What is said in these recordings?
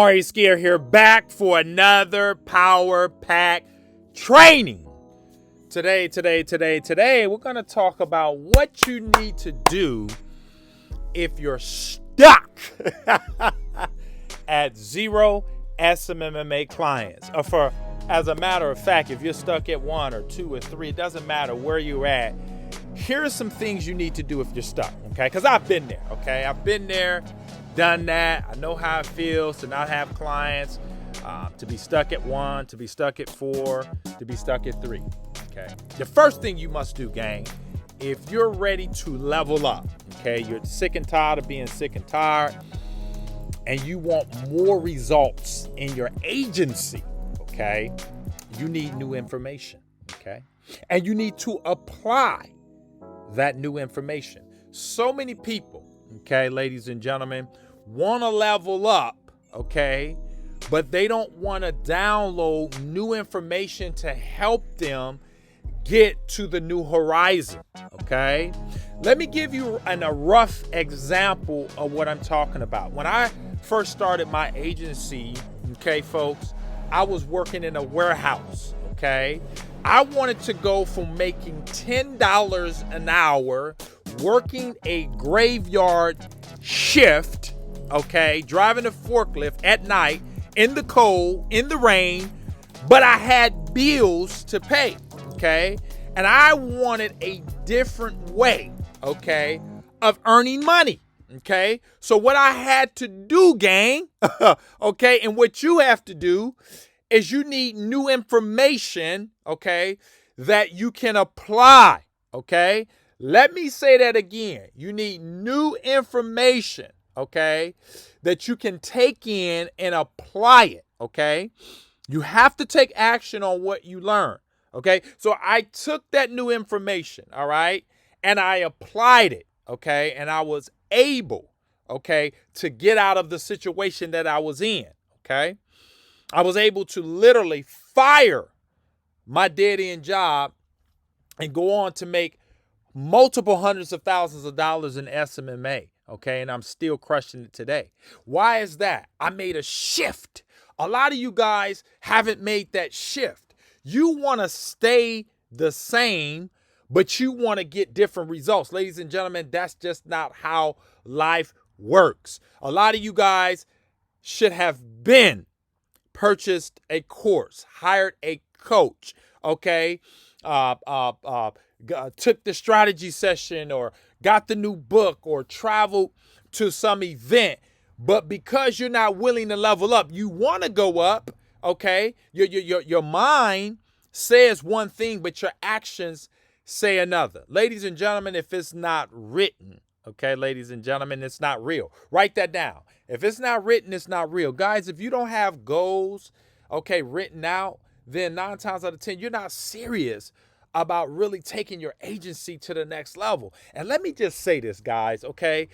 Maurice here, back for another Power Pack training. Today, we're going to talk about what you need to do if you're stuck at 0 SMMA clients. Or as a matter of fact, if you're stuck at 1 or 2 or 3, it doesn't matter where you're at. Here are some things you need to do if you're stuck, okay? Because I've been there, okay? I've been there, done that. I know how it feels to not have clients, to be stuck at 1, to be stuck at 4, to be stuck at 3, okay? The first thing you must do, gang, if you're ready to level up, okay? You're sick and tired of being sick and tired, and you want more results in your agency, okay? You need new information, okay? And you need to apply that new information. So many people, okay, ladies and gentlemen, want to level up, okay, but they don't want to download new information to help them get to the new horizon, okay? Let me give you a rough example of what I'm talking about. When I first started my agency, okay, folks, I was working in a warehouse, okay? I wanted to go from making $10 an hour, working a graveyard shift, okay, driving a forklift at night, in the cold, in the rain, but I had bills to pay, okay? And I wanted a different way, okay, of earning money, okay? So what I had to do, gang, okay, and what you have to do is you need new information, okay, that you can apply, okay? Let me say that again. You need new information, okay, that you can take in and apply it, okay? You have to take action on what you learn, okay? So I took that new information, all right, and I applied it, okay, and I was able, okay, to get out of the situation that I was in, okay? I was able to literally fire my dead-end job and go on to make multiple hundreds of thousands of dollars in SMMA, okay? And I'm still crushing it today. Why is that? I made a shift. A lot of you guys haven't made that shift. You want to stay the same, but you want to get different results. Ladies and gentlemen, that's just not how life works. A lot of you guys should have been purchased a course, hired a coach, okay, took the strategy session or got the new book or traveled to some event. But because you're not willing to level up, you want to go up, okay? Your mind says one thing, but your actions say another. Ladies and gentlemen, if it's not written, okay, ladies and gentlemen, it's not real. Write that down. If it's not written, it's not real. Guys, if you don't have goals, okay, written out, then 9 times out of 10, you're not serious about really taking your agency to the next level. And let me just say this, guys, okay?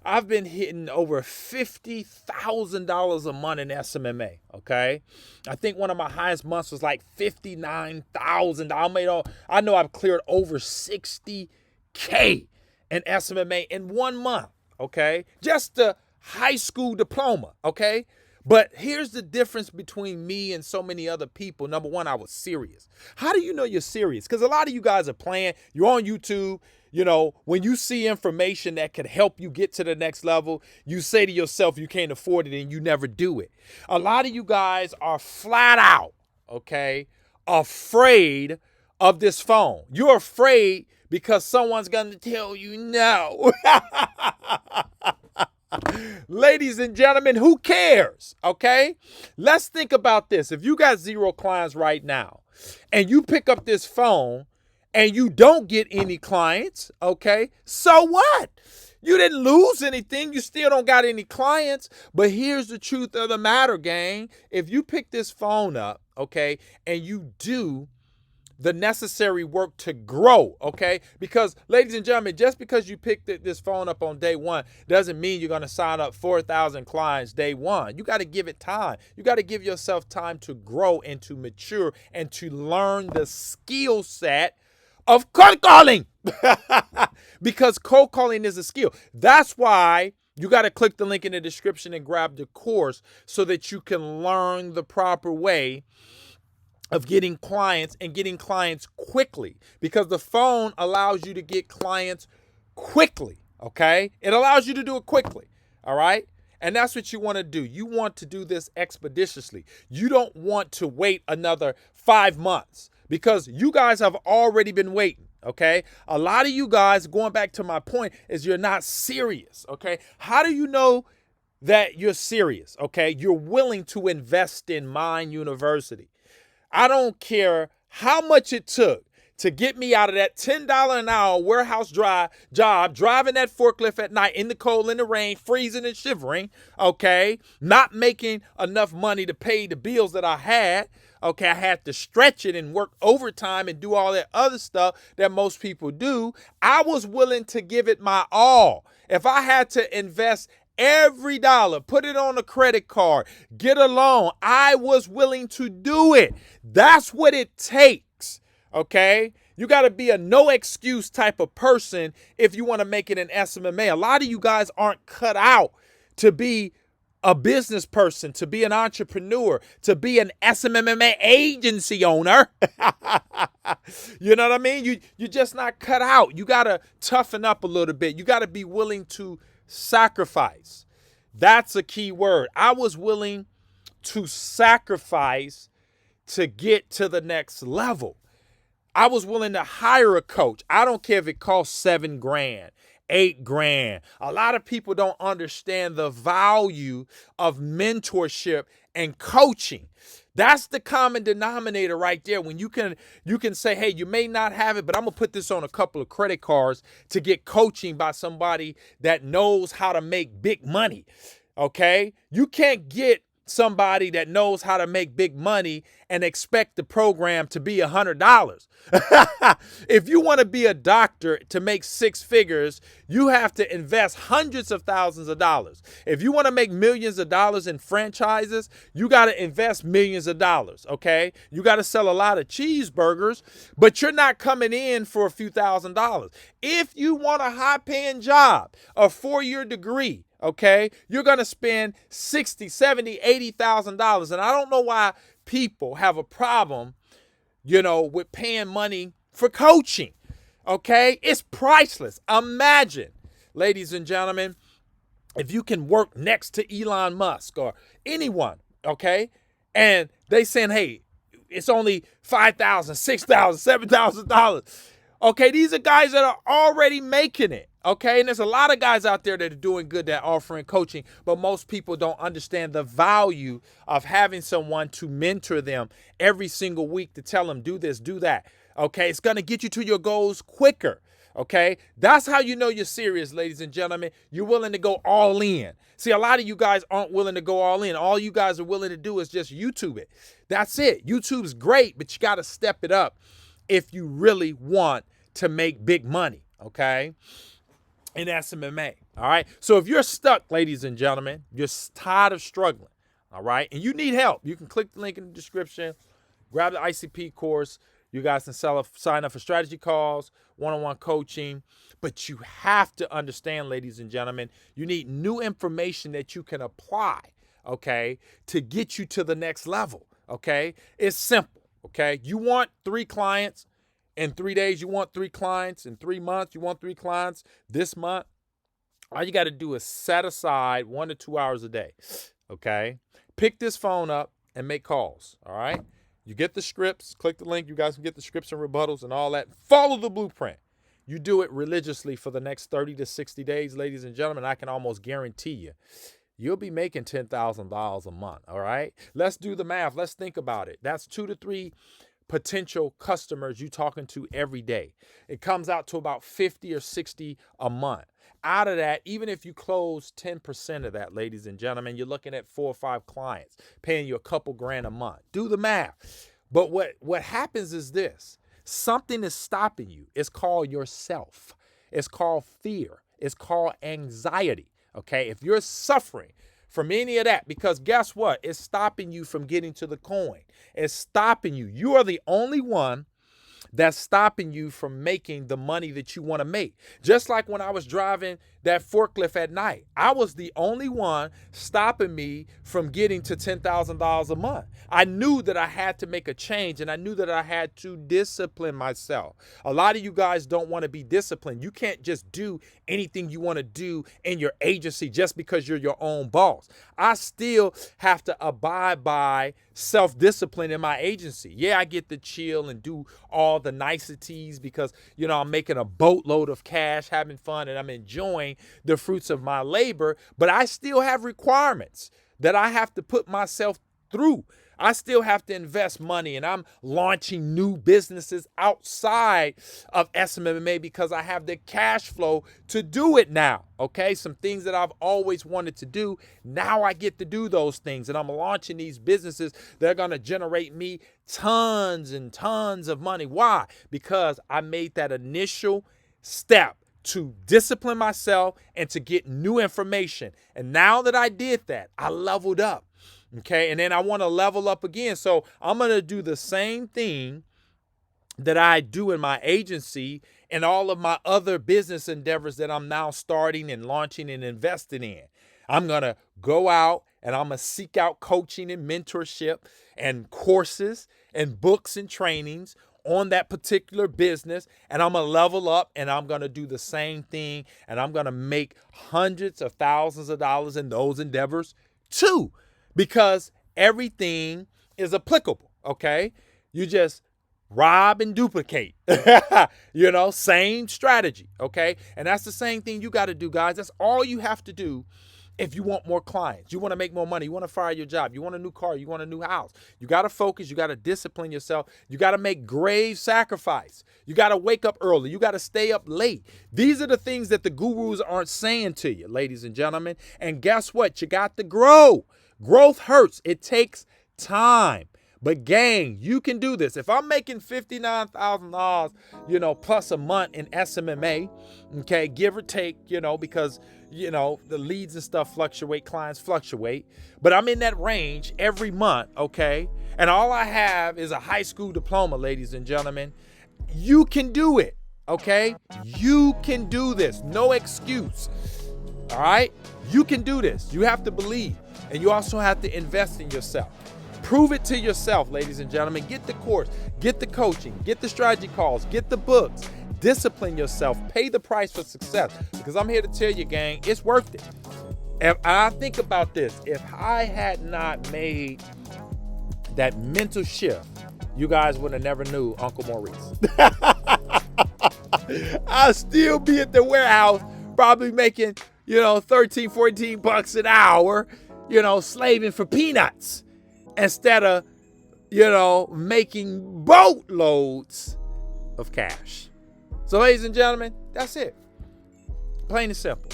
I've been hitting over $50,000 a month in SMMA, okay? I think one of my highest months was like $59,000. I know I've cleared over $60K in SMMA in 1 month, okay? Just the high school diploma, okay? But here's the difference between me and so many other people. Number one, I was serious. How do you know you're serious? Because a lot of you guys are playing. You're on YouTube. You know, when you see information that could help you get to the next level, you say to yourself you can't afford it and you never do it. A lot of you guys are flat out, okay, afraid of this phone. You're afraid because someone's going to tell you no. Ladies and gentlemen, who cares? Okay? Let's think about this. If you got 0 clients right now and you pick up this phone and you don't get any clients, okay, so what? You didn't lose anything. You still don't got any clients. But here's the truth of the matter, gang. If you pick this phone up, okay, and you do the necessary work to grow, okay? Because, ladies and gentlemen, just because you picked this phone up on day 1 doesn't mean you're going to sign up 4,000 clients day 1. You got to give it time. You got to give yourself time to grow and to mature and to learn the skill set of cold calling. Because cold calling is a skill. That's why You got to click the link in the description and grab the course so that you can learn the proper way of getting clients and getting clients quickly, because the phone allows you to get clients quickly, okay? It allows you to do it quickly, all right? And that's what you want to do. You want to do this expeditiously. You don't want to wait another 5 months, because you guys have already been waiting. Okay, a lot of you guys, going back to my point, is you're not serious. Okay, how do you know that you're serious? Okay, you're willing to invest in Mind University. I don't care how much it took to get me out of that $10 an hour warehouse job, driving that forklift at night in the cold, in the rain, freezing and shivering, okay, not making enough money to pay the bills that I had. Okay, I had to stretch it and work overtime and do all that other stuff that most people do. I was willing to give it my all. If I had to invest every dollar, put it on a credit card, get a loan, I was willing to do it. That's what it takes, okay? You got to be a no excuse type of person if you want to make it in SMMA. A lot of you guys aren't cut out to be a business person, to be an entrepreneur, to be an SMMA agency owner. You know what I mean? You're just not cut out. You got to toughen up a little bit. You got to be willing to sacrifice. That's a key word. I was willing to sacrifice to get to the next level. I was willing to hire a coach. I don't care if it costs $7 grand. $8 grand. A lot of people don't understand the value of mentorship and coaching. That's the common denominator right there. When you can say, hey, you may not have it, but I'm gonna put this on a couple of credit cards to get coaching by somebody that knows how to make big money. Okay? You can't get somebody that knows how to make big money and expect the program to be $100. If you want to be a doctor to make 6 figures, you have to invest hundreds of thousands of dollars. If you want to make millions of dollars in franchises, you got to invest millions of dollars, okay? You got to sell a lot of cheeseburgers, but you're not coming in for a few $1,000s. If you want a high-paying job, a 4-year degree, okay, you're going to spend $60,000, $70,000, $80,000. And I don't know why people have a problem, with paying money for coaching. Okay, it's priceless. Imagine, ladies and gentlemen, if you can work next to Elon Musk or anyone, okay, and they saying, hey, it's only $5,000, $6,000, $7,000. Okay, these are guys that are already making it. Okay, and there's a lot of guys out there that are doing good, that are offering coaching, but most people don't understand the value of having someone to mentor them every single week, to tell them, do this, do that. Okay, it's going to get you to your goals quicker. Okay, that's how you know you're serious, ladies and gentlemen. You're willing to go all in. See, a lot of you guys aren't willing to go all in. All you guys are willing to do is just YouTube it. That's it. YouTube's great, but you got to step it up if you really want to make big money. Okay, in SMMA. All right. So if you're stuck, ladies and gentlemen, you're tired of struggling. All right. And you need help, you can click the link in the description, grab the ICP course. You guys can sign up for strategy calls, one-on-one coaching. But you have to understand, ladies and gentlemen, you need new information that you can apply, okay, to get you to the next level. Okay. It's simple. Okay. You want 3 clients. In 3 days, you want 3 clients. In 3 months, you want 3 clients. This month, all you got to do is set aside 1 to 2 hours a day, okay? Pick this phone up and make calls, all right? You get the scripts, click the link. You guys can get the scripts and rebuttals and all that. Follow the blueprint. You do it religiously for the next 30 to 60 days, ladies and gentlemen. I can almost guarantee you'll be making $10,000 a month, all right? Let's do the math. Let's think about it. That's 2 to 3 potential customers you talking to every day. It comes out to about 50 or 60 a month. Out of that, even if you close 10% of that, ladies and gentlemen, you're looking at 4 or 5 clients paying you a couple grand a month. Do the math. But what happens is this. Something is stopping you. It's called yourself. It's called fear. It's called anxiety. Okay? If you're suffering from any of that, because guess what? It's stopping you from getting to the coin. It's stopping you. You are the only one that's stopping you from making the money that you want to make. Just like when I was driving that forklift at night. I was the only one stopping me from getting to $10,000 a month. I knew that I had to make a change, and I knew that I had to discipline myself. A lot of you guys don't want to be disciplined. You can't just do anything you want to do in your agency just because you're your own boss. I still have to abide by self-discipline in my agency. Yeah, I get to chill and do all the niceties because, I'm making a boatload of cash, having fun, and I'm enjoying the fruits of my labor, but I still have requirements that I have to put myself through. I still have to invest money, and I'm launching new businesses outside of SMMA because I have the cash flow to do it now, okay? Some things that I've always wanted to do, now I get to do those things, and I'm launching these businesses that are going to generate me tons and tons of money. Why? Because I made that initial step to discipline myself and to get new information. And now that I did that, I leveled up. Okay, and then I want to level up again. So I'm going to do the same thing that I do in my agency and all of my other business endeavors that I'm now starting and launching and investing in. I'm going to go out and I'm going to seek out coaching and mentorship and courses and books and trainings on that particular business, and I'm going to level up, and I'm going to do the same thing, and I'm going to make hundreds of thousands of dollars in those endeavors too. Because everything is applicable, okay? You just rob and duplicate, same strategy, okay? And that's the same thing you got to do, guys. That's all you have to do if you want more clients. You want to make more money. You want to fire your job. You want a new car. You want a new house. You got to focus. You got to discipline yourself. You got to make grave sacrifice. You got to wake up early. You got to stay up late. These are the things that the gurus aren't saying to you, ladies and gentlemen. And guess what? You got to grow. Growth hurts. It takes time. But gang, you can do this. If I'm making $59,000, plus a month in SMMA, okay, give or take, because, the leads and stuff fluctuate, clients fluctuate, but I'm in that range every month, okay? And all I have is a high school diploma, ladies and gentlemen. You can do it, okay? You can do this. No excuse, all right? You can do this. You have to believe. And you also have to invest in yourself. Prove it to yourself, ladies and gentlemen. Get the course, get the coaching, get the strategy calls, get the books. Discipline yourself. Pay the price for success. Because I'm here to tell you, gang, it's worth it. And I think about this. If I had not made that mental shift, you guys would have never knew Uncle Maurice. I'll still be at the warehouse, probably making, 13, 14 bucks an hour, slaving for peanuts instead of, making boatloads of cash. So, ladies and gentlemen, that's it. Plain and simple.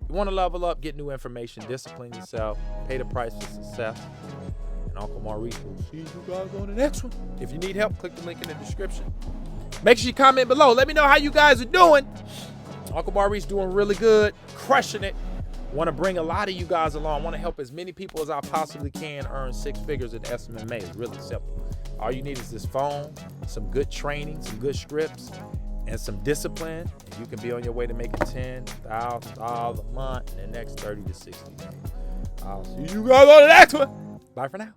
You want to level up, get new information, discipline yourself, pay the price for success. And Uncle Maurice will see you guys on the next one. If you need help, click the link in the description. Make sure you comment below. Let me know how you guys are doing. Uncle Maurice doing really good, crushing it. Want to bring a lot of you guys along. Want to help as many people as I possibly can earn 6 figures in SMMA. It's really simple. All you need is this phone, some good training, some good scripts, and some discipline. And you can be on your way to making $10,000 a month in the next 30 to 60 days. I'll see you guys on the next one. Bye for now.